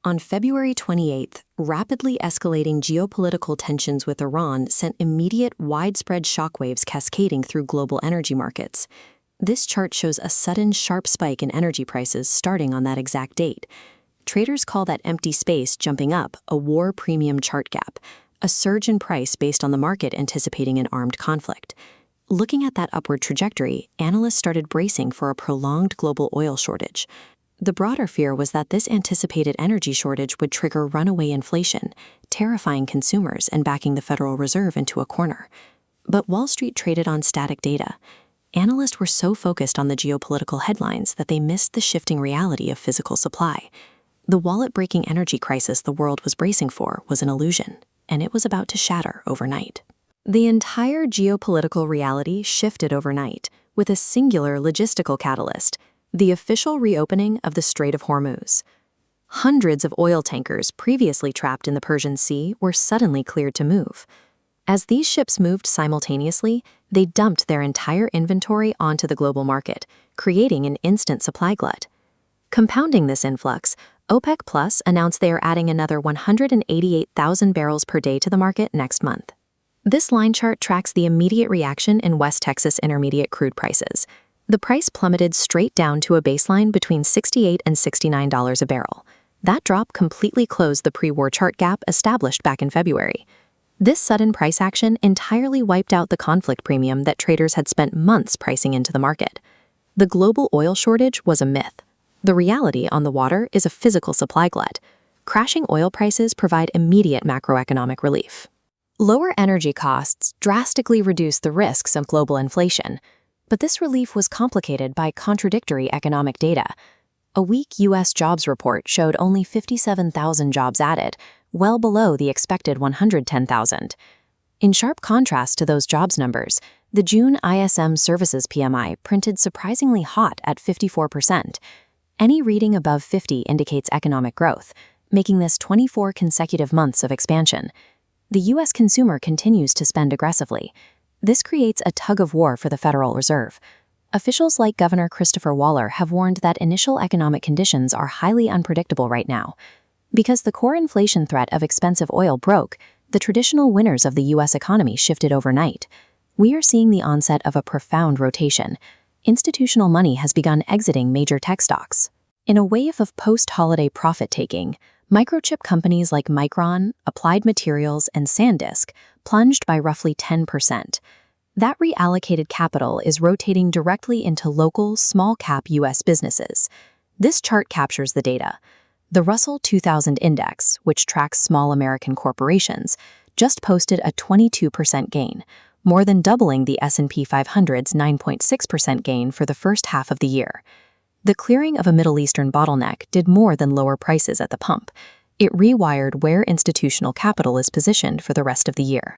On February 28th, rapidly escalating geopolitical tensions with Iran sent immediate, widespread shockwaves cascading through global energy markets. This chart shows a sudden, sharp spike in energy prices starting on that exact date. Traders call that empty space jumping up a war premium chart gap, a surge in price based on the market anticipating an armed conflict. Looking at that upward trajectory, analysts started bracing for a prolonged global oil shortage. The broader fear was that this anticipated energy shortage would trigger runaway inflation, terrifying consumers and backing the Federal Reserve into a corner. But Wall Street traded on static data. Analysts were so focused on the geopolitical headlines that they missed the shifting reality of physical supply. The wallet-breaking energy crisis the world was bracing for was an illusion, and it was about to shatter overnight. The entire geopolitical reality shifted overnight with a singular logistical catalyst: the official reopening of the Strait of Hormuz. Hundreds of oil tankers previously trapped in the Persian Sea were suddenly cleared to move. As these ships moved simultaneously, they dumped their entire inventory onto the global market, creating an instant supply glut. Compounding this influx, OPEC Plus announced they are adding another 188,000 barrels per day to the market next month. This line chart tracks the immediate reaction in West Texas intermediate crude prices. The price plummeted straight down to a baseline between $68 and $69 a barrel. That drop completely closed the pre-war chart gap established back in February. This sudden price action entirely wiped out the conflict premium that traders had spent months pricing into the market. The global oil shortage was a myth. The reality on the water is a physical supply glut. Crashing oil prices provide immediate macroeconomic relief. Lower energy costs drastically reduce the risks of global inflation. But this relief was complicated by contradictory economic data. A weak U.S. jobs report showed only 57,000 jobs added, well below the expected 110,000. In sharp contrast to those jobs numbers, the June ISM Services PMI printed surprisingly hot at 54%. Any reading above 50 indicates economic growth, making this 24 consecutive months of expansion. The U.S. consumer continues to spend aggressively. This creates a tug-of-war for the Federal Reserve. Officials like Governor Christopher Waller have warned that initial economic conditions are highly unpredictable right now. Because the core inflation threat of expensive oil broke, the traditional winners of the U.S. economy shifted overnight. We are seeing the onset of a profound rotation. Institutional money has begun exiting major tech stocks. In a wave of post-holiday profit-taking, microchip companies like Micron, Applied Materials, and SanDisk plunged by roughly 10%. That reallocated capital is rotating directly into local, small-cap U.S. businesses. This chart captures the data. The Russell 2000 Index, which tracks small American corporations, just posted a 22% gain, more than doubling the S&P 500's 9.6% gain for the first half of the year. The clearing of a Middle Eastern bottleneck did more than lower prices at the pump. It rewired where institutional capital is positioned for the rest of the year.